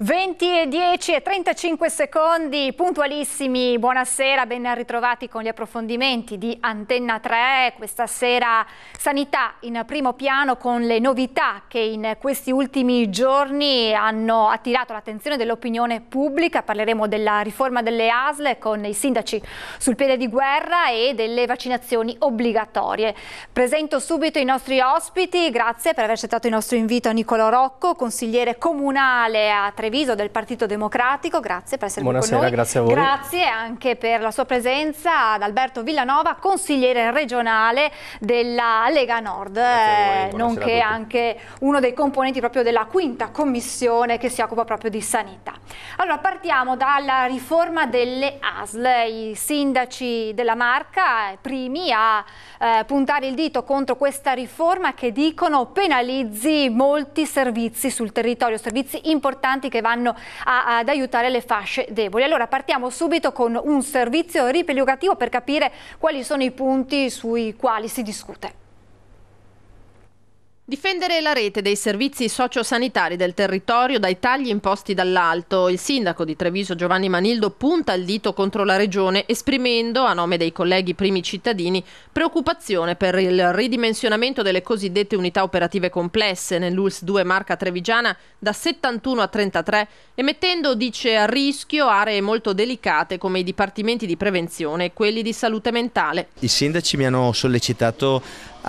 20:10 e 35 secondi, puntualissimi, buonasera, ben ritrovati con gli approfondimenti di Antenna 3. Questa sera sanità in primo piano con le novità che in questi ultimi giorni hanno attirato l'attenzione dell'opinione pubblica. Parleremo della riforma delle ASL con i sindaci sul piede di guerra e delle vaccinazioni obbligatorie. Presento subito i nostri ospiti, grazie per aver accettato il nostro invito a Nicolò Rocco, consigliere comunale a Treviso del Partito Democratico, grazie per essere qui con noi. Grazie a voi. Grazie anche per la sua presenza ad Alberto Villanova, consigliere regionale della Lega Nord, nonché anche uno dei componenti proprio della quinta commissione che si occupa proprio di sanità. Allora partiamo dalla riforma delle ASL, i sindaci della Marca primi a puntare il dito contro questa riforma che dicono penalizzi molti servizi sul territorio, servizi importanti che vanno ad aiutare le fasce deboli. Allora partiamo subito con un servizio riepilogativa per capire quali sono i punti sui quali si discute. Difendere la rete dei servizi sociosanitari del territorio dai tagli imposti dall'alto. Il sindaco di Treviso Giovanni Manildo punta il dito contro la regione, esprimendo, a nome dei colleghi primi cittadini, preoccupazione per il ridimensionamento delle cosiddette unità operative complesse nell'ULSS 2 Marca Trevigiana da 71 a 33 e mettendo, dice, a rischio aree molto delicate come i dipartimenti di prevenzione e quelli di salute mentale. I sindaci mi hanno sollecitato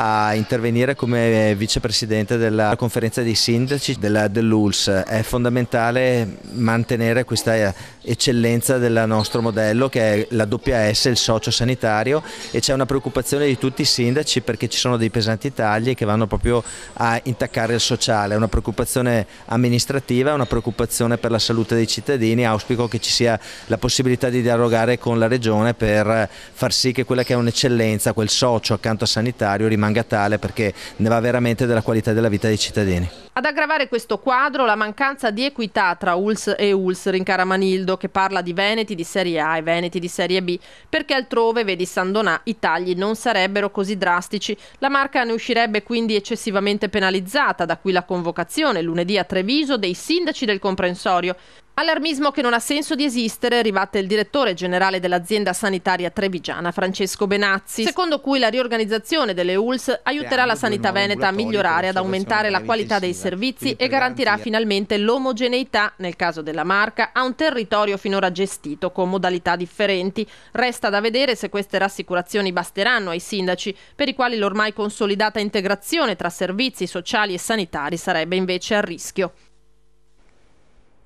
a intervenire come vicepresidente della conferenza dei sindaci dell'ULSS. È fondamentale mantenere questa eccellenza del nostro modello che è la WS, il sociosanitario, e c'è una preoccupazione di tutti i sindaci perché ci sono dei pesanti tagli che vanno proprio a intaccare il sociale. È una preoccupazione amministrativa, una preoccupazione per la salute dei cittadini. Auspico che ci sia la possibilità di dialogare con la regione per far sì che quella che è un'eccellenza, quel socio accanto al sanitario, rimanga tale, perché ne va veramente della qualità della vita dei cittadini. Ad aggravare questo quadro la mancanza di equità tra ULSS e ULSS, rincara Manildo, che parla di veneti di serie A e veneti di serie B, perché altrove, vedi San Donà, i tagli non sarebbero così drastici. La Marca ne uscirebbe quindi eccessivamente penalizzata, da qui la convocazione lunedì a Treviso dei sindaci del comprensorio. Allarmismo che non ha senso di esistere, ribatte il direttore generale dell'azienda sanitaria trevigiana Francesco Benazzi, secondo cui la riorganizzazione delle ULSS aiuterà la sanità veneta a migliorare, ad aumentare la qualità dei servizi e garantirà finalmente l'omogeneità, nel caso della Marca, a un territorio finora gestito con modalità differenti. Resta da vedere se queste rassicurazioni basteranno ai sindaci, per i quali l'ormai consolidata integrazione tra servizi sociali e sanitari sarebbe invece a rischio.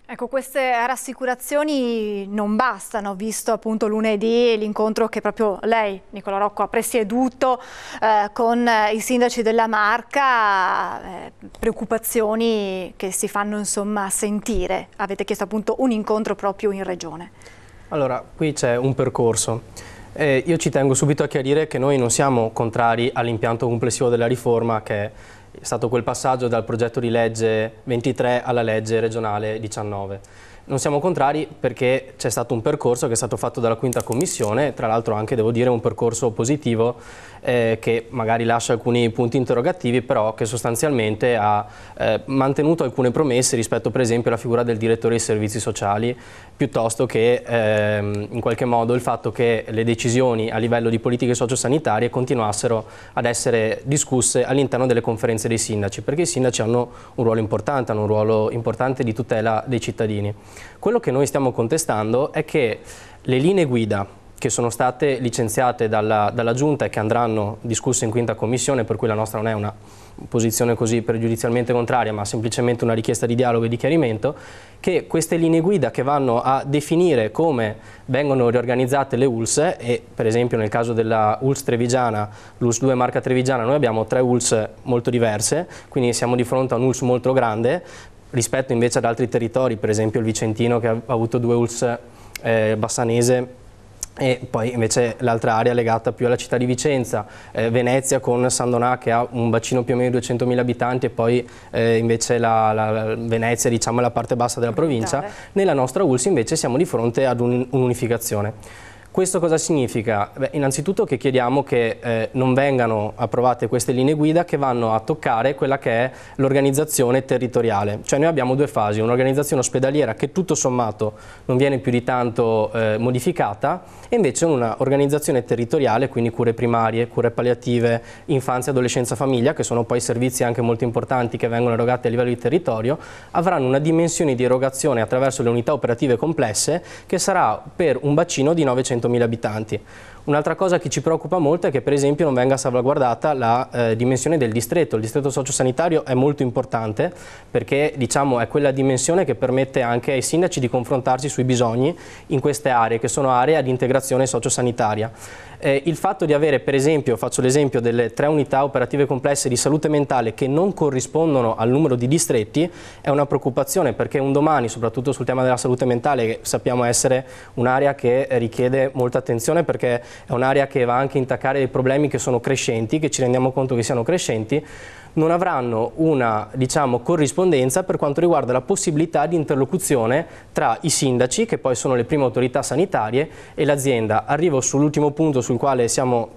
Ecco, queste rassicurazioni non bastano, visto appunto lunedì l'incontro che proprio lei, Nicolò Rocco, ha presieduto con i sindaci della Marca, preoccupazioni che si fanno insomma sentire. Avete chiesto appunto un incontro proprio in regione. Allora, qui c'è un percorso. Io ci tengo subito a chiarire che noi non siamo contrari all'impianto complessivo della riforma, che è stato quel passaggio dal progetto di legge 23 alla legge regionale 19. Non siamo contrari perché c'è stato un percorso che è stato fatto dalla quinta commissione, tra l'altro anche, devo dire, un percorso positivo che magari lascia alcuni punti interrogativi, però che sostanzialmente ha mantenuto alcune promesse rispetto per esempio alla figura del direttore dei servizi sociali, piuttosto che in qualche modo il fatto che le decisioni a livello di politiche sociosanitarie continuassero ad essere discusse all'interno delle conferenze dei sindaci, perché i sindaci hanno un ruolo importante di tutela dei cittadini. Quello che noi stiamo contestando è che le linee guida che sono state licenziate dalla Giunta e che andranno discusse in quinta commissione, per cui la nostra non è una posizione così pregiudizialmente contraria, ma semplicemente una richiesta di dialogo e di chiarimento, che queste linee guida che vanno a definire come vengono riorganizzate le ULSS, e per esempio nel caso della ULSS trevigiana, l'ULSS 2 Marca Trevigiana, noi abbiamo 3 ULSS molto diverse, quindi siamo di fronte a un ULSS molto grande, rispetto invece ad altri territori, per esempio il Vicentino che ha avuto 2 ULSS, Bassanese, e poi invece l'altra area legata più alla città di Vicenza, Venezia con San Donà che ha un bacino più o meno di 200.000 abitanti, e poi invece la Venezia, diciamo, è la parte bassa della provincia. Nella nostra ULSS invece siamo di fronte ad un'unificazione. Questo cosa significa? Beh, innanzitutto che chiediamo che non vengano approvate queste linee guida che vanno a toccare quella che è l'organizzazione territoriale. Cioè noi abbiamo due fasi, un'organizzazione ospedaliera che tutto sommato non viene più di tanto modificata e invece una organizzazione territoriale, quindi cure primarie, cure palliative, infanzia, adolescenza, famiglia, che sono poi servizi anche molto importanti che vengono erogati a livello di territorio, avranno una dimensione di erogazione attraverso le unità operative complesse che sarà per un bacino di 900.000 abitanti. Un'altra cosa che ci preoccupa molto è che per esempio non venga salvaguardata la dimensione del distretto. Il distretto sociosanitario è molto importante perché diciamo è quella dimensione che permette anche ai sindaci di confrontarsi sui bisogni in queste aree che sono aree ad integrazione sociosanitaria. Il fatto di avere per esempio, faccio l'esempio delle 3 unità operative complesse di salute mentale che non corrispondono al numero di distretti è una preoccupazione perché un domani, soprattutto sul tema della salute mentale, che sappiamo essere un'area che richiede molta attenzione perché è un'area che va anche a intaccare dei problemi che sono crescenti, che ci rendiamo conto che siano crescenti, non avranno una corrispondenza per quanto riguarda la possibilità di interlocuzione tra i sindaci, che poi sono le prime autorità sanitarie, e l'azienda. Arrivo sull'ultimo punto sul quale siamo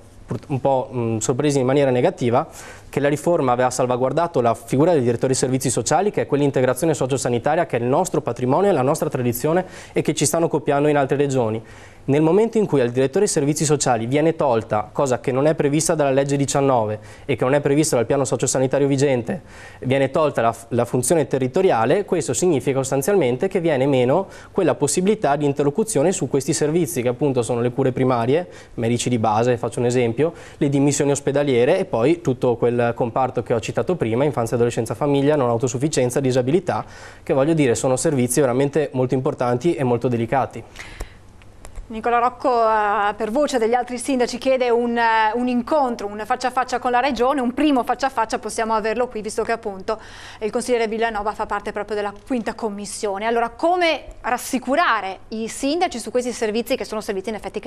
un po' sorpresi in maniera negativa, che la riforma aveva salvaguardato la figura del direttore dei servizi sociali, che è quell'integrazione sociosanitaria che è il nostro patrimonio, la nostra tradizione e che ci stanno copiando in altre regioni. Nel momento in cui al direttore dei servizi sociali viene tolta, cosa che non è prevista dalla legge 19 e che non è prevista dal piano sociosanitario vigente, viene tolta la funzione territoriale, questo significa sostanzialmente che viene meno quella possibilità di interlocuzione su questi servizi che appunto sono le cure primarie, medici di base, faccio un esempio, le dimissioni ospedaliere e poi tutto quel comparto che ho citato prima, infanzia, adolescenza, famiglia, non autosufficienza, disabilità, che voglio dire sono servizi veramente molto importanti e molto delicati. Nicola Rocco, per voce degli altri sindaci, chiede un incontro, un faccia a faccia con la Regione, un primo faccia a faccia possiamo averlo qui, visto che appunto il consigliere Villanova fa parte proprio della 5ª commissione. Allora, come rassicurare i sindaci su questi servizi che sono servizi in effetti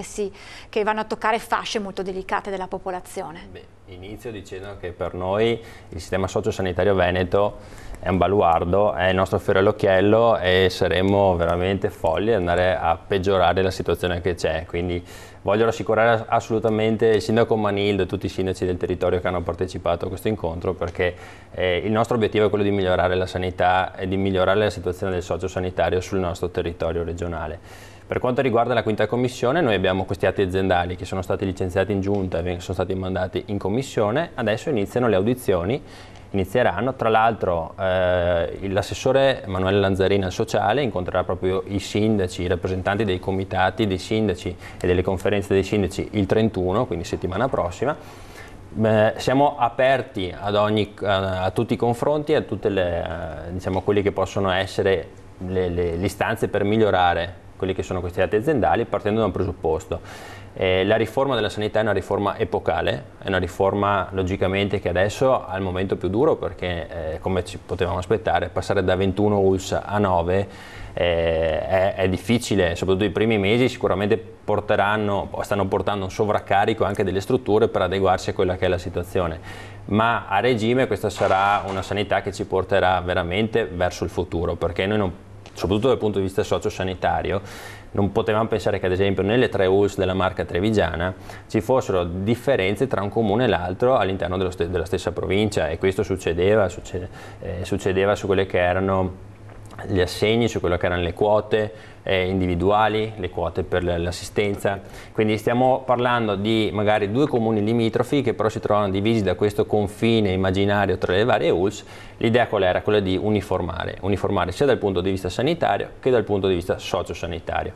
che vanno a toccare fasce molto delicate della popolazione? Beh, inizio dicendo che per noi il sistema sociosanitario veneto è un baluardo, è il nostro fiore all'occhiello e saremmo veramente folli ad andare a peggiorare la situazione che c'è. Quindi voglio rassicurare assolutamente il sindaco Manildo e tutti i sindaci del territorio che hanno partecipato a questo incontro, perché il nostro obiettivo è quello di migliorare la sanità e di migliorare la situazione del sociosanitario sul nostro territorio regionale. Per quanto riguarda la 5ª commissione, noi abbiamo questi atti aziendali che sono stati licenziati in giunta e sono stati mandati in commissione, adesso iniziano le audizioni. Inizieranno, tra l'altro l'assessore Emanuele Lanzarini al sociale incontrerà proprio i sindaci, i rappresentanti dei comitati dei sindaci e delle conferenze dei sindaci il 31, quindi settimana prossima. Siamo aperti a tutti i confronti, a tutte quelli che possono essere le istanze per migliorare quelli che sono questi atti aziendali, partendo da un presupposto. La riforma della sanità è una riforma epocale, è una riforma logicamente che adesso ha il momento più duro perché come ci potevamo aspettare passare da 21 ULS a 9 è difficile, soprattutto i primi mesi sicuramente stanno portando un sovraccarico anche delle strutture per adeguarsi a quella che è la situazione, ma a regime questa sarà una sanità che ci porterà veramente verso il futuro, perché noi soprattutto dal punto di vista sociosanitario non potevamo pensare che ad esempio nelle 3 ULS della Marca Trevigiana ci fossero differenze tra un comune e l'altro all'interno della stessa provincia, e questo succedeva su quelle che erano gli assegni, su quello che erano le quote individuali, le quote per l'assistenza. Quindi stiamo parlando di magari 2 comuni limitrofi che però si trovano divisi da questo confine immaginario tra le varie ULS. L'idea qual era? Quella di uniformare sia dal punto di vista sanitario che dal punto di vista sociosanitario.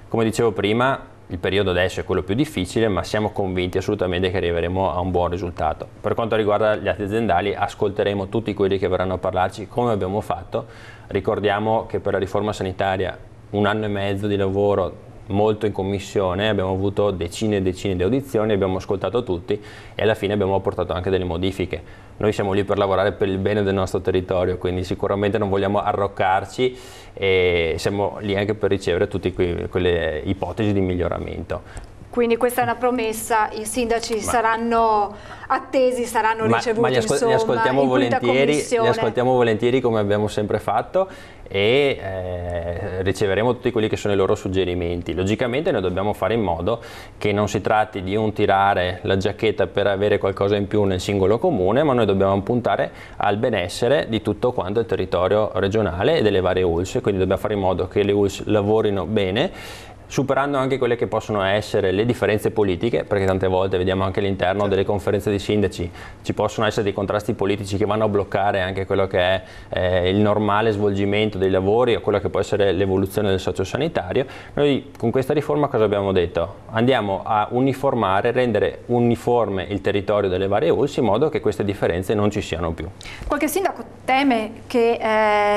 Come dicevo prima, il periodo adesso è quello più difficile, ma siamo convinti assolutamente che arriveremo a un buon risultato. Per quanto riguarda gli atti aziendali, ascolteremo tutti quelli che verranno a parlarci, come abbiamo fatto. Ricordiamo che per la riforma sanitaria 1 anno e mezzo di lavoro, molto in commissione, abbiamo avuto decine e decine di audizioni, abbiamo ascoltato tutti e alla fine abbiamo apportato anche delle modifiche. Noi siamo lì per lavorare per il bene del nostro territorio, quindi sicuramente non vogliamo arroccarci e siamo lì anche per ricevere tutte quelle ipotesi di miglioramento. Quindi questa è una promessa, i sindaci saranno attesi, saranno ricevuti, ma li ascoltiamo volentieri come abbiamo sempre fatto, e riceveremo tutti quelli che sono i loro suggerimenti. Logicamente noi dobbiamo fare in modo che non si tratti di un tirare la giacchetta per avere qualcosa in più nel singolo comune, ma noi dobbiamo puntare al benessere di tutto quanto il territorio regionale e delle varie ULSS, quindi dobbiamo fare in modo che le ULSS lavorino bene, superando anche quelle che possono essere le differenze politiche, perché tante volte vediamo anche all'interno delle conferenze dei sindaci ci possono essere dei contrasti politici che vanno a bloccare anche quello che è il normale svolgimento dei lavori o quello che può essere l'evoluzione del sociosanitario. Noi con questa riforma cosa abbiamo detto? Andiamo a uniformare, rendere uniforme il territorio delle varie ULSS in modo che queste differenze non ci siano più. Qualche sindaco teme che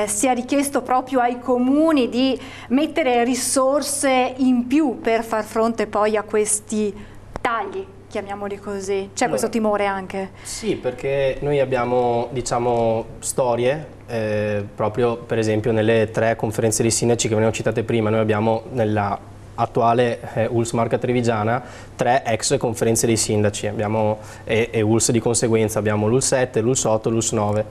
sia richiesto proprio ai comuni di mettere risorse in più per far fronte poi a questi tagli, chiamiamoli così. C'è questo timore anche? Sì, perché noi abbiamo, diciamo, storie, proprio per esempio nelle 3 conferenze dei sindaci che venivano citate prima. Noi abbiamo nella attuale ULSS Marca Trevigiana 3 ex conferenze dei sindaci, e ULSS di conseguenza, abbiamo l'ULSS 7, l'ULSS 8, l'ULSS 9.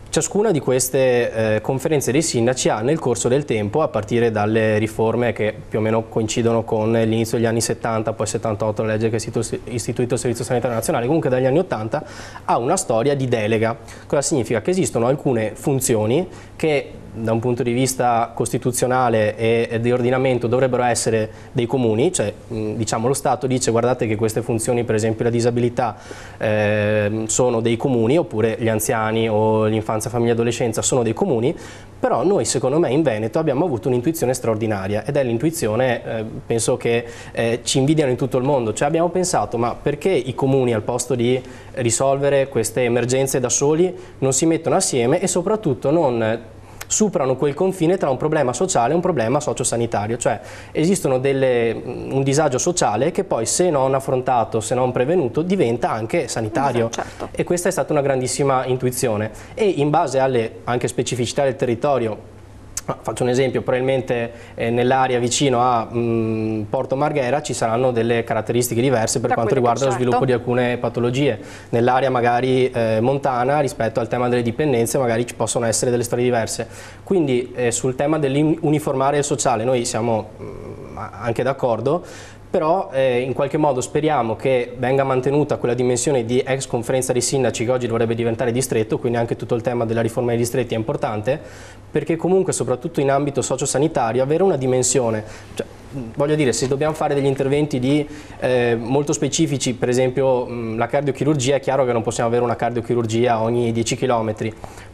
Ciascuna di queste conferenze dei sindaci ha nel corso del tempo, a partire dalle riforme che più o meno coincidono con l'inizio degli anni 70, poi 78 la legge che ha istituito il Servizio Sanitario Nazionale, comunque dagli anni 80, ha una storia di delega. Cosa significa? Che esistono alcune funzioni che da un punto di vista costituzionale e di ordinamento dovrebbero essere dei comuni, cioè diciamo lo Stato dice guardate che queste funzioni, per esempio la disabilità, sono dei comuni, oppure gli anziani o l'infanzia, famiglia e adolescenza sono dei comuni, però noi secondo me in Veneto abbiamo avuto un'intuizione straordinaria, ed è l'intuizione, penso che ci invidiano in tutto il mondo, cioè abbiamo pensato ma perché i comuni al posto di risolvere queste emergenze da soli non si mettono assieme e soprattutto non superano quel confine tra un problema sociale e un problema sociosanitario, cioè esistono un disagio sociale che poi se non affrontato, se non prevenuto, diventa anche sanitario. Certo. E questa è stata una grandissima intuizione, e in base alle anche specificità del territorio. Faccio un esempio, probabilmente nell'area vicino a Porto Marghera ci saranno delle caratteristiche diverse per quanto riguarda lo sviluppo di alcune patologie. Nell'area magari montana, rispetto al tema delle dipendenze, magari ci possono essere delle storie diverse. Quindi sul tema dell'uniformare il sociale noi siamo anche d'accordo, però in qualche modo speriamo che venga mantenuta quella dimensione di ex conferenza dei sindaci che oggi dovrebbe diventare distretto, quindi anche tutto il tema della riforma dei distretti è importante, perché comunque soprattutto in ambito sociosanitario avere una dimensione, cioè, voglio dire, se dobbiamo fare degli interventi molto specifici, per esempio la cardiochirurgia, è chiaro che non possiamo avere una cardiochirurgia ogni 10 km,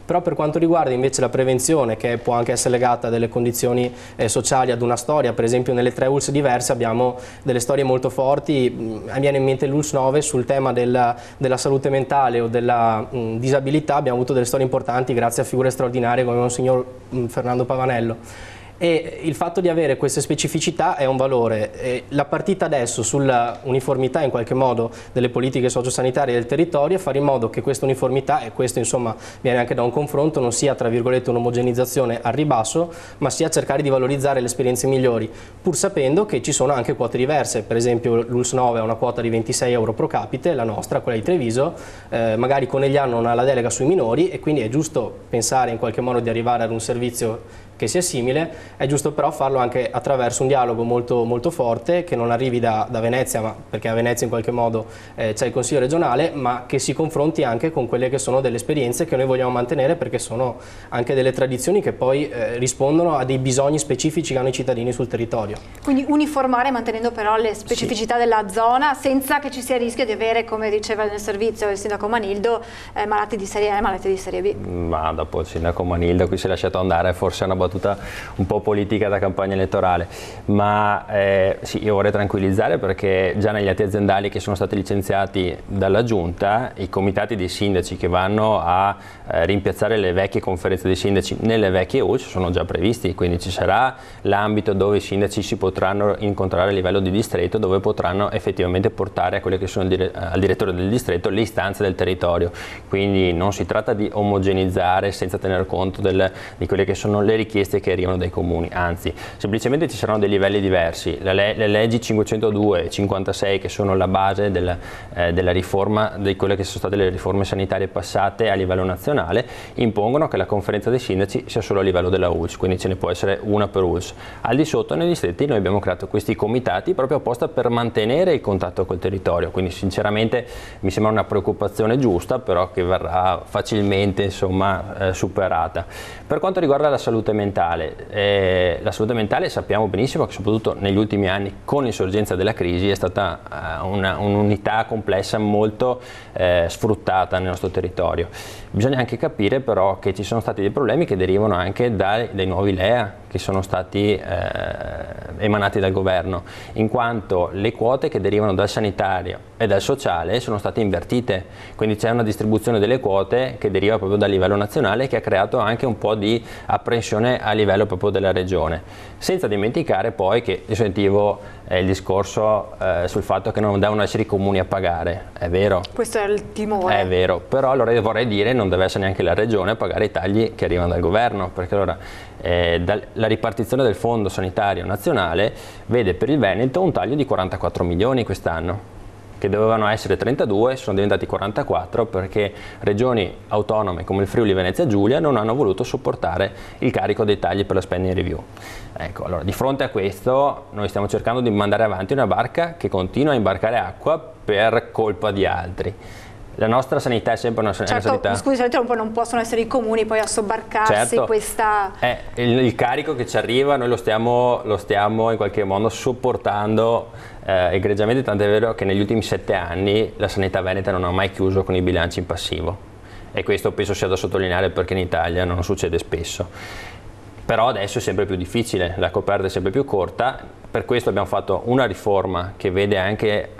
però per quanto riguarda invece la prevenzione, che può anche essere legata a delle condizioni sociali, ad una storia, per esempio nelle 3 ULSS diverse abbiamo delle storie molto forti. Mi viene in mente l'ULSS 9 sul tema della salute mentale o della disabilità, abbiamo avuto delle storie importanti grazie a figure straordinarie come Monsignor Fernando Pavanello. E il fatto di avere queste specificità è un valore. E la partita adesso sulla uniformità in qualche modo delle politiche sociosanitarie del territorio è fare in modo che questa uniformità, e questo insomma viene anche da un confronto, non sia tra virgolette un'omogenizzazione al ribasso, ma sia cercare di valorizzare le esperienze migliori, pur sapendo che ci sono anche quote diverse. Per esempio l'ULSS 9 ha una quota di 26 euro pro capite, la nostra, quella di Treviso, magari Conegliano non ha la delega sui minori, e quindi è giusto pensare in qualche modo di arrivare ad un servizio che sia simile. È giusto però farlo anche attraverso un dialogo molto, molto forte, che non arrivi da Venezia, perché a Venezia in qualche modo c'è il Consiglio regionale, ma che si confronti anche con quelle che sono delle esperienze che noi vogliamo mantenere, perché sono anche delle tradizioni che poi rispondono a dei bisogni specifici che hanno i cittadini sul territorio. Quindi uniformare mantenendo però le specificità della zona, senza che ci sia il rischio di avere, come diceva nel servizio il sindaco Manildo, malati di serie A e malati di serie B. Ma dopo il sindaco Manildo qui si è lasciato andare, forse è una battuta un po' politica da campagna elettorale, ma sì, io vorrei tranquillizzare, perché già negli atti aziendali che sono stati licenziati dalla Giunta, i comitati dei sindaci che vanno a rimpiazzare le vecchie conferenze dei sindaci nelle vecchie ULSS sono già previsti, quindi ci sarà l'ambito dove i sindaci si potranno incontrare a livello di distretto, dove potranno effettivamente portare a quelle che sono al direttore del distretto le istanze del territorio. Quindi non si tratta di omogenizzare senza tener conto di quelle che sono le richieste richieste che arrivano dai comuni, anzi semplicemente ci saranno dei livelli diversi. Le leggi 502 e 56, che sono la base della riforma, di quelle che sono state le riforme sanitarie passate a livello nazionale, impongono che la conferenza dei sindaci sia solo a livello della ULSS, quindi ce ne può essere una per ULSS. Al di sotto nei distretti noi abbiamo creato questi comitati proprio apposta per mantenere il contatto col territorio, quindi sinceramente mi sembra una preoccupazione giusta, però che verrà facilmente insomma superata. Per quanto riguarda la salute mentale sappiamo benissimo che soprattutto negli ultimi anni con l'insorgenza della crisi è stata un'unità complessa molto sfruttata nel nostro territorio. Bisogna anche capire però che ci sono stati dei problemi che derivano anche dai nuovi LEA che sono stati emanati dal governo, in quanto le quote che derivano dal sanitario e dal sociale sono state invertite, quindi c'è una distribuzione delle quote che deriva proprio dal livello nazionale, che ha creato anche un po' di apprensione a livello proprio della regione, senza dimenticare poi che io sentivo il discorso sul fatto che non devono essere i comuni a pagare. È vero, questo è il timore, è vero, però allora vorrei dire non deve essere neanche la regione a pagare i tagli che arrivano dal governo, perché allora la ripartizione del fondo sanitario nazionale vede per il Veneto un taglio di 44 milioni quest'anno, che dovevano essere 32, sono diventati 44 perché regioni autonome come il Friuli Venezia Giulia non hanno voluto sopportare il carico dei tagli per la spending review. Ecco, allora di fronte a questo noi stiamo cercando di mandare avanti una barca che continua a imbarcare acqua per colpa di altri. La nostra sanità è sempre una sanità... Scusi, non possono essere i comuni poi a sobbarcarsi certo, questa... il carico che ci arriva noi lo stiamo in qualche modo sopportando egregiamente, tant'è vero che negli ultimi 7 anni la sanità veneta non ha mai chiuso con i bilanci in passivo, e questo penso sia da sottolineare perché in Italia non succede spesso. Però adesso è sempre più difficile, la coperta è sempre più corta, per questo abbiamo fatto una riforma che vede anche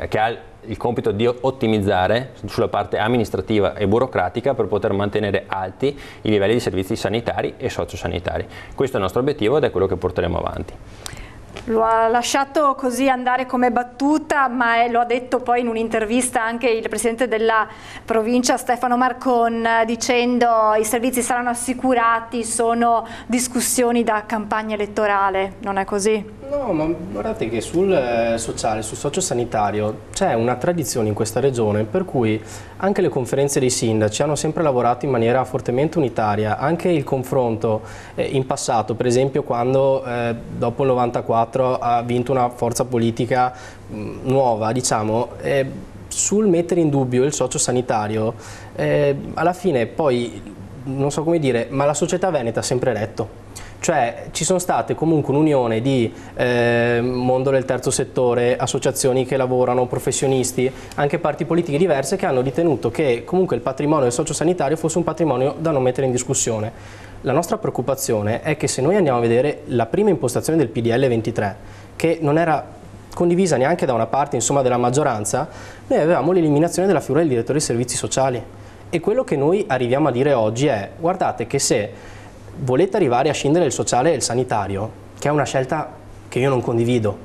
che ha il compito di ottimizzare sulla parte amministrativa e burocratica per poter mantenere alti i livelli di servizi sanitari e sociosanitari. Questo è il nostro obiettivo ed è quello che porteremo avanti. Lo ha lasciato così andare come battuta, ma lo ha detto poi in un'intervista anche il presidente della provincia Stefano Marcon, dicendo i servizi saranno assicurati, sono discussioni da campagna elettorale, non è così? No, ma guardate che sul sociale, sul sociosanitario c'è una tradizione in questa regione per cui anche le conferenze dei sindaci hanno sempre lavorato in maniera fortemente unitaria, anche il confronto in passato, per esempio quando dopo il 94 ha vinto una forza politica nuova, diciamo, sul mettere in dubbio il sociosanitario, alla fine poi, non so come dire, ma la società veneta ha sempre retto. Cioè ci sono state comunque un'unione di mondo del terzo settore, associazioni che lavorano, professionisti, anche parti politiche diverse che hanno ritenuto che comunque il patrimonio del sociosanitario fosse un patrimonio da non mettere in discussione. La nostra preoccupazione è che se noi andiamo a vedere la prima impostazione del PDL 23, che non era condivisa neanche da una parte insomma della maggioranza, noi avevamo l'eliminazione della figura del direttore dei servizi sociali, e quello che noi arriviamo a dire oggi è: guardate che se volete arrivare a scindere il sociale e il sanitario, che è una scelta che io non condivido,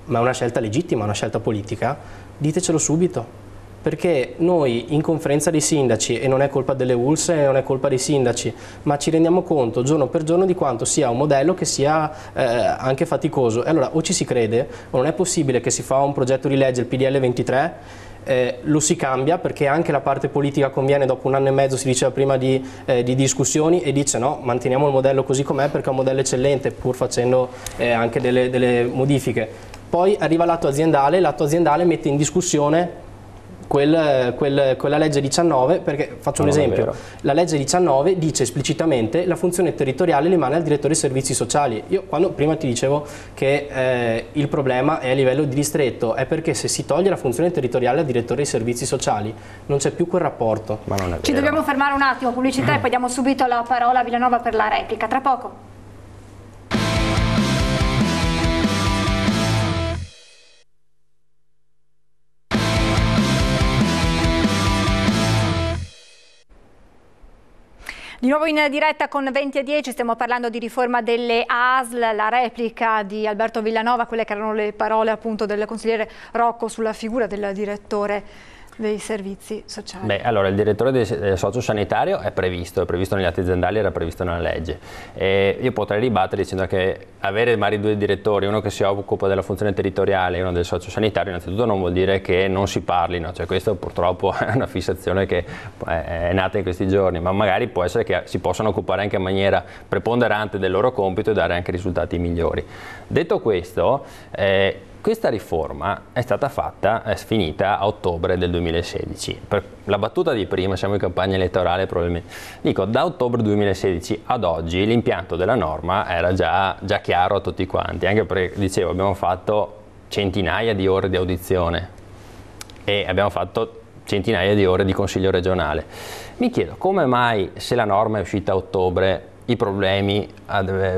ma è una scelta legittima, una scelta politica, ditecelo subito. Perché noi in conferenza dei sindaci, e non è colpa delle ULSS e non è colpa dei sindaci, ma ci rendiamo conto giorno per giorno di quanto sia un modello che sia anche faticoso. E allora o ci si crede, o non è possibile che si fa un progetto di legge, il PDL 23, lo si cambia perché anche la parte politica conviene, dopo 1 anno e mezzo si diceva prima di discussioni, e dice no, manteniamo il modello così com'è perché è un modello eccellente, pur facendo anche delle modifiche. Poi arriva l'atto aziendale mette in discussione quella legge 19, perché faccio un esempio, la legge 19 dice esplicitamente la funzione territoriale rimane al direttore dei servizi sociali. Io quando prima ti dicevo che il problema è a livello di distretto, è perché se si toglie la funzione territoriale al direttore dei servizi sociali non c'è più quel rapporto. Ma non è vero. Ci dobbiamo fermare un attimo, pubblicità, e poi diamo subito la parola a Villanova per la replica, tra poco. Di nuovo in diretta con 20:10, stiamo parlando di riforma delle ASL, la replica di Alberto Villanova, quelle che erano le parole appunto del consigliere Rocco sulla figura del direttore dei servizi sociali? Beh, allora il direttore del sociosanitario è previsto negli atti aziendali, era previsto nella legge. E io potrei ribattere dicendo che avere magari due direttori, uno che si occupa della funzione territoriale e uno del sociosanitario, innanzitutto non vuol dire che non si parlino, cioè questo purtroppo è una fissazione che è nata in questi giorni, ma magari può essere che si possano occupare anche in maniera preponderante del loro compito e dare anche risultati migliori. Detto questo, questa riforma è stata finita a ottobre del 2016. Per la battuta di prima, siamo in campagna elettorale probabilmente, dico da ottobre 2016 ad oggi l'impianto della norma era già chiaro a tutti quanti, anche perché dicevo abbiamo fatto centinaia di ore di audizione e abbiamo fatto centinaia di ore di consiglio regionale. Mi chiedo come mai, se la norma è uscita a ottobre, i problemi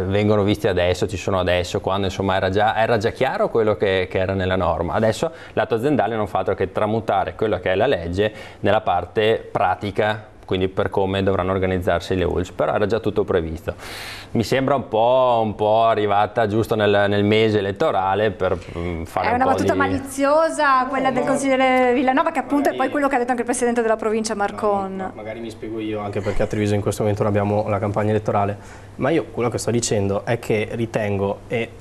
vengono visti adesso, ci sono adesso, quando insomma era già chiaro quello che era nella norma. Adesso l'atto aziendale non fa altro che tramutare quello che è la legge nella parte pratica, quindi per come dovranno organizzarsi le ULSS, però era già tutto previsto. Mi sembra un po' arrivata giusto nel mese elettorale per fare è una battuta maliziosa quella del consigliere Villanova, che appunto è poi quello che ha detto anche il presidente della provincia Marcon. Magari mi spiego io, anche perché a Treviso in questo momento non abbiamo la campagna elettorale, ma io quello che sto dicendo è che ritengo, e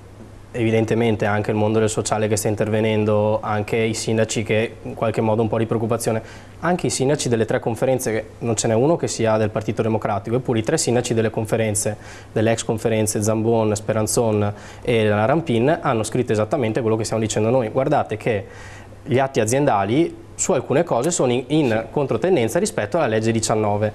evidentemente anche il mondo del sociale che sta intervenendo, anche i sindaci che in qualche modo un po' di preoccupazione, anche i sindaci delle tre conferenze, che non ce n'è uno che sia del Partito Democratico, eppure i tre sindaci delle conferenze, delle ex conferenze Zambon, Speranzon e la Rampin, hanno scritto esattamente quello che stiamo dicendo noi. Guardate che gli atti aziendali su alcune cose sono in controtendenza rispetto alla legge 19,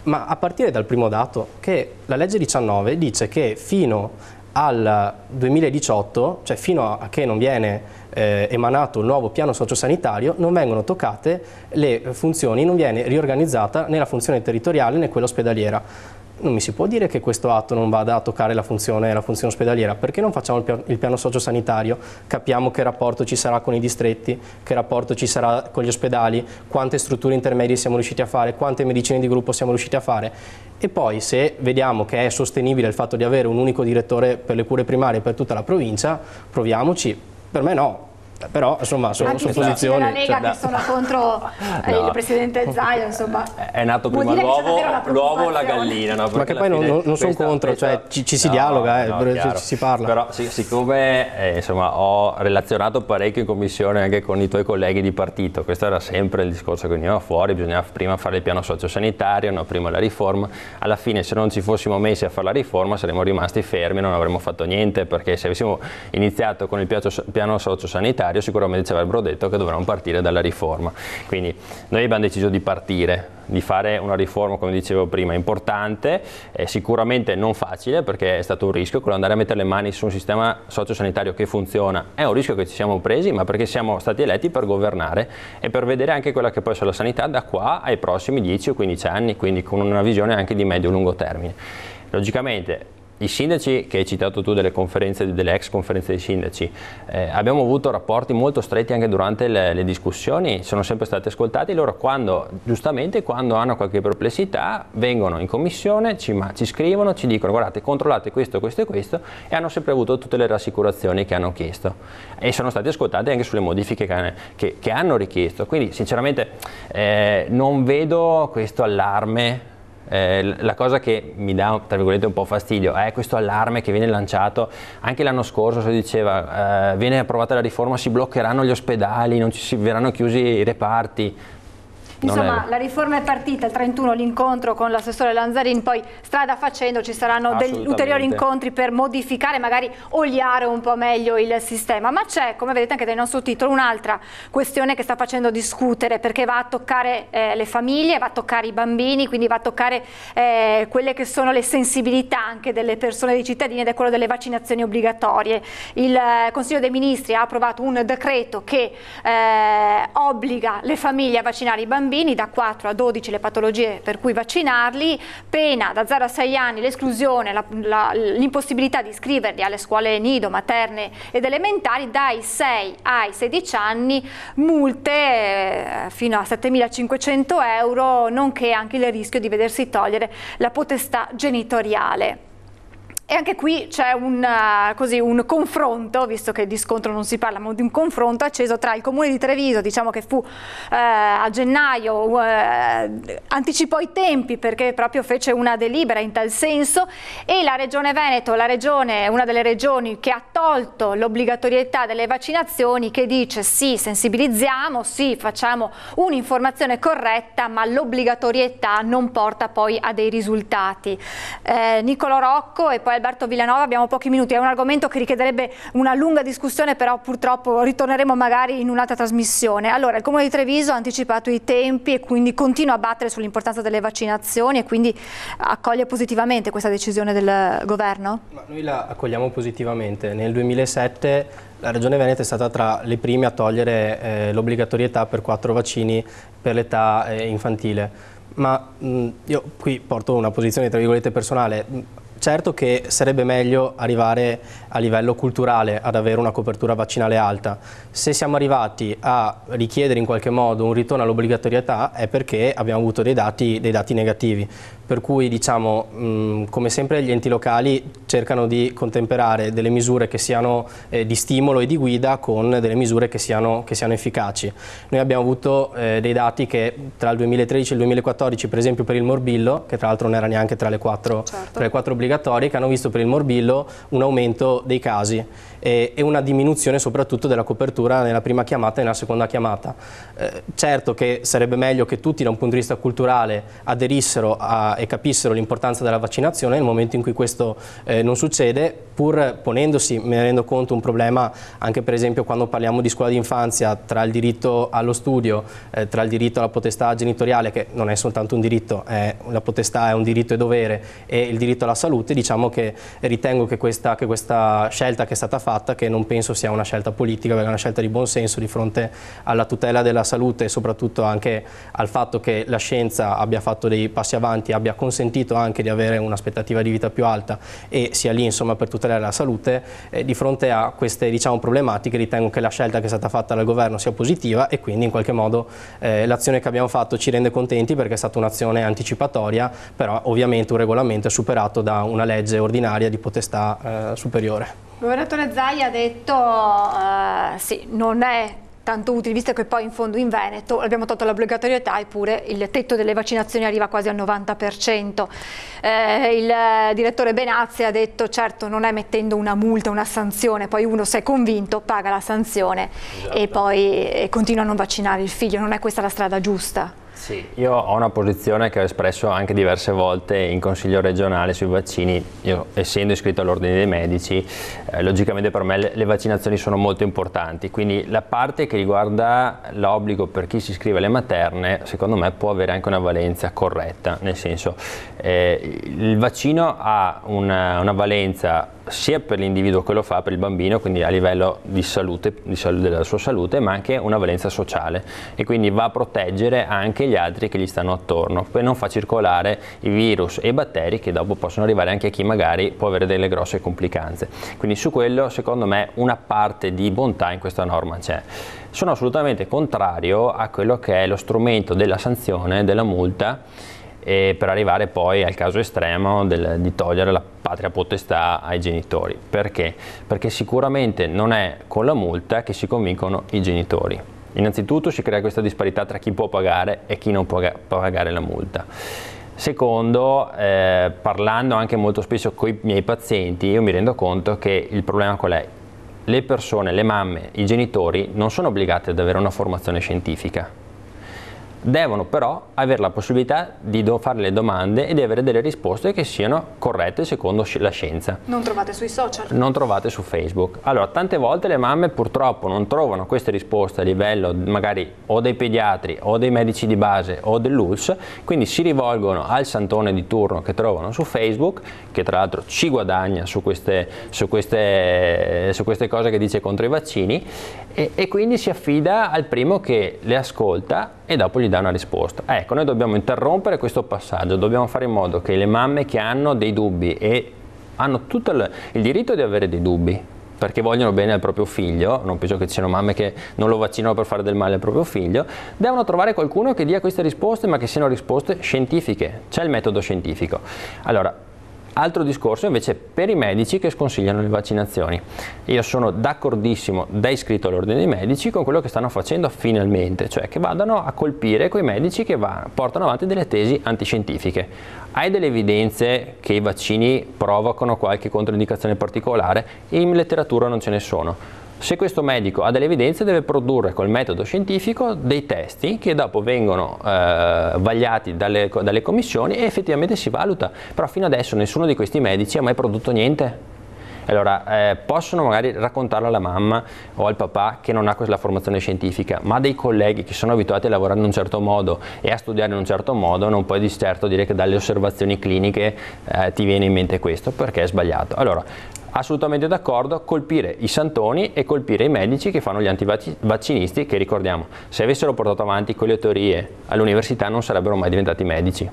ma a partire dal primo dato, che la legge 19 dice che fino al 2018, cioè fino a che non viene emanato il nuovo piano sociosanitario, non vengono toccate le funzioni, non viene riorganizzata né la funzione territoriale né quella ospedaliera. Non mi si può dire che questo atto non vada a toccare la funzione ospedaliera. Perché non facciamo il piano sociosanitario? Capiamo che rapporto ci sarà con i distretti, che rapporto ci sarà con gli ospedali, quante strutture intermedie siamo riusciti a fare, quante medicine di gruppo siamo riusciti a fare. E poi, se vediamo che è sostenibile il fatto di avere un unico direttore per le cure primarie per tutta la provincia, proviaamo-ci. Per me no. Però insomma sono posizioni la Lega che sono contro il presidente Zaia, insomma è nato prima l'uovo o la gallina, no? Ma che poi non sono contro, cioè ci si dialoga, ci si parla. Però siccome insomma ho relazionato parecchio in commissione anche con i tuoi colleghi di partito, questo era sempre il discorso che veniva fuori, bisognava prima fare il piano sociosanitario, no? Prima la riforma. Alla fine, se non ci fossimo messi a fare la riforma, saremmo rimasti fermi, non avremmo fatto niente, perché se avessimo iniziato con il piano sociosanitario sicuramente ci avrebbero detto che dovevamo partire dalla riforma. Quindi noi abbiamo deciso di partire, di fare una riforma, come dicevo prima, importante, sicuramente non facile, perché è stato un rischio, quello di andare a mettere le mani su un sistema sociosanitario che funziona. È un rischio che ci siamo presi, ma perché siamo stati eletti per governare e per vedere anche quella che può essere la sanità da qua ai prossimi 10 o 15 anni, quindi con una visione anche di medio-lungo termine. Logicamente i sindaci che hai citato tu delle ex conferenze dei sindaci, abbiamo avuto rapporti molto stretti anche durante le discussioni, sono sempre stati ascoltati. Loro giustamente quando hanno qualche perplessità vengono in commissione, ci scrivono, ci dicono guardate, controllate questo, questo e questo, e hanno sempre avuto tutte le rassicurazioni che hanno chiesto e sono stati ascoltati anche sulle modifiche che hanno richiesto. Quindi sinceramente non vedo questo allarme. La cosa che mi dà tra virgolette un po' fastidio è questo allarme che viene lanciato anche l'anno scorso. Si diceva viene approvata la riforma, si bloccheranno gli ospedali, non si verranno chiusi i reparti. Insomma, la riforma è partita il 31, l'incontro con l'assessore Lanzarin, poi strada facendo ci saranno degli ulteriori incontri per modificare, magari oliare un po' meglio il sistema. Ma c'è, come vedete anche dal nostro titolo, un'altra questione che sta facendo discutere, perché va a toccare le famiglie, va a toccare i bambini, quindi va a toccare quelle che sono le sensibilità anche delle persone, dei cittadini, ed è quello delle vaccinazioni obbligatorie. Il Consiglio dei Ministri ha approvato un decreto che obbliga le famiglie a vaccinare i bambini, da 4 a 12 le patologie per cui vaccinarli, pena da 0 a 6 anni l'esclusione, l'impossibilità di iscriverli alle scuole nido, materne ed elementari, dai 6 ai 16 anni multe fino a 7.500 euro, nonché anche il rischio di vedersi togliere la potestà genitoriale. E anche qui c'è un confronto, visto che di scontro non si parla, ma di un confronto acceso tra il Comune di Treviso, diciamo che fu a gennaio, anticipò i tempi perché proprio fece una delibera in tal senso, e la Regione Veneto, una delle regioni che ha tolto l'obbligatorietà delle vaccinazioni, che dice sì, sensibilizziamo, sì, facciamo un'informazione corretta, ma l'obbligatorietà non porta poi a dei risultati. Niccolò Rocco e poi Alberto Villanova, abbiamo pochi minuti, è un argomento che richiederebbe una lunga discussione, però purtroppo ritorneremo magari in un'altra trasmissione. Allora, il Comune di Treviso ha anticipato i tempi e quindi continua a battere sull'importanza delle vaccinazioni, e quindi accoglie positivamente questa decisione del governo? Ma noi la accogliamo positivamente. Nel 2007 la Regione Veneto è stata tra le prime a togliere l'obbligatorietà per 4 vaccini per l'età infantile, ma io qui porto una posizione tra virgolette personale. Certo che sarebbe meglio arrivare a livello culturale ad avere una copertura vaccinale alta. Se siamo arrivati a richiedere in qualche modo un ritorno all'obbligatorietà è perché abbiamo avuto dei dati negativi. Per cui, diciamo, come sempre gli enti locali cercano di contemperare delle misure che siano di stimolo e di guida con delle misure che siano efficaci. Noi abbiamo avuto dei dati che tra il 2013 e il 2014, per esempio per il morbillo, che tra l'altro non era neanche tra le quattro obbligatorie, che hanno visto per il morbillo un aumento dei casi e una diminuzione soprattutto della copertura nella prima chiamata e nella seconda chiamata. Certo che sarebbe meglio che tutti da un punto di vista culturale aderissero e capissero l'importanza della vaccinazione. Nel momento in cui questo non succede, pur ponendosi, me ne rendo conto, un problema anche per esempio quando parliamo di scuola d'infanzia, tra il diritto allo studio, tra il diritto alla potestà genitoriale, che non è soltanto un diritto, la potestà è un diritto e dovere, e il diritto alla salute. Diciamo che ritengo che questa scelta che è stata fatta, che non penso sia una scelta politica, perché è una scelta di buon senso di fronte alla tutela della salute e soprattutto anche al fatto che la scienza abbia fatto dei passi avanti, abbia consentito anche di avere un'aspettativa di vita più alta e sia lì insomma per tutelare la salute. Di fronte a queste, diciamo, problematiche, ritengo che la scelta che è stata fatta dal governo sia positiva, e quindi in qualche modo l'azione che abbiamo fatto ci rende contenti, perché è stata un'azione anticipatoria, però ovviamente un regolamento è superato da una legge ordinaria di potestà superiore. Il governatore Zaia ha detto sì, non è tanto utile, visto che poi in fondo in Veneto abbiamo tolto l'obbligatorietà, eppure il tetto delle vaccinazioni arriva quasi al 90%. Il direttore Benazzi ha detto certo non è mettendo una multa, una sanzione, poi uno se è convinto paga la sanzione, esatto, e poi continua a non vaccinare il figlio. Non è questa la strada giusta? Sì, io ho una posizione che ho espresso anche diverse volte in Consiglio regionale sui vaccini. Io, essendo iscritto all'Ordine dei Medici, logicamente per me le vaccinazioni sono molto importanti, quindi la parte che riguarda l'obbligo per chi si iscrive alle materne, secondo me può avere anche una valenza corretta, nel senso il vaccino ha una valenza sia per l'individuo che lo fa, per il bambino, quindi a livello di salute della sua salute, ma anche una valenza sociale, e quindi va a proteggere anche gli altri che gli stanno attorno, poi non fa circolare i virus e i batteri che dopo possono arrivare anche a chi magari può avere delle grosse complicanze. Quindi su quello secondo me una parte di bontà in questa norma c'è. Sono assolutamente contrario a quello che è lo strumento della sanzione, della multa, per arrivare poi al caso estremo di togliere la patria potestà ai genitori. Perché? Perché sicuramente non è con la multa che si convincono i genitori. Innanzitutto si crea questa disparità tra chi può pagare e chi non può pagare la multa. Secondo, parlando anche molto spesso con i miei pazienti, io mi rendo conto che il problema qual è? Le persone, le mamme, i genitori non sono obbligati ad avere una formazione scientifica. Devono però avere la possibilità di fare le domande e di avere delle risposte che siano corrette secondo la scienza. Non trovate sui social? Non trovate su Facebook. Allora, tante volte le mamme purtroppo non trovano queste risposte a livello magari o dei pediatri o dei medici di base o dell'ULSS, quindi si rivolgono al santone di turno che trovano su Facebook, che tra l'altro ci guadagna su queste cose che dice contro i vaccini, e quindi si affida al primo che le ascolta e dopo gli dà una risposta. Ecco, noi dobbiamo interrompere questo passaggio, dobbiamo fare in modo che le mamme che hanno dei dubbi, e hanno tutto il diritto di avere dei dubbi, perché vogliono bene al proprio figlio, non penso che ci siano mamme che non lo vaccinano per fare del male al proprio figlio, devono trovare qualcuno che dia queste risposte, ma che siano risposte scientifiche. C'è il metodo scientifico. Allora, Altro discorso invece per i medici che sconsigliano le vaccinazioni. Io sono d'accordissimo, da iscritto all'ordine dei medici, con quello che stanno facendo finalmente, cioè che vadano a colpire quei medici che portano avanti delle tesi antiscientifiche. Hai delle evidenze che i vaccini provocano qualche controindicazione particolare? In letteratura non ce ne sono. Se questo medico ha delle evidenze, deve produrre col metodo scientifico dei testi che dopo vengono vagliati dalle commissioni e effettivamente si valuta. Però fino adesso nessuno di questi medici ha mai prodotto niente. Allora, possono magari raccontarlo alla mamma o al papà che non ha quella formazione scientifica, ma dei colleghi che sono abituati a lavorare in un certo modo e a studiare in un certo modo, non puoi di certo dire che dalle osservazioni cliniche ti viene in mente questo, perché è sbagliato. Allora, assolutamente d'accordo, colpire i santoni e colpire i medici che fanno gli antivaccinisti, che ricordiamo, se avessero portato avanti quelle teorie all'università non sarebbero mai diventati medici.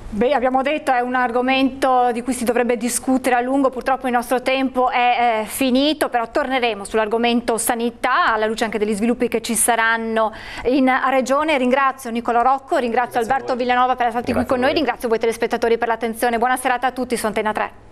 Beh, abbiamo detto è un argomento di cui si dovrebbe discutere a lungo, purtroppo il nostro tempo è finito, però torneremo sull'argomento sanità, alla luce anche degli sviluppi che ci saranno in Regione. Ringrazio Nicola Rocco, ringrazio Alberto Villanova per essere stati qui con noi, ringrazio voi telespettatori per l'attenzione, buona serata a tutti su Antena 3.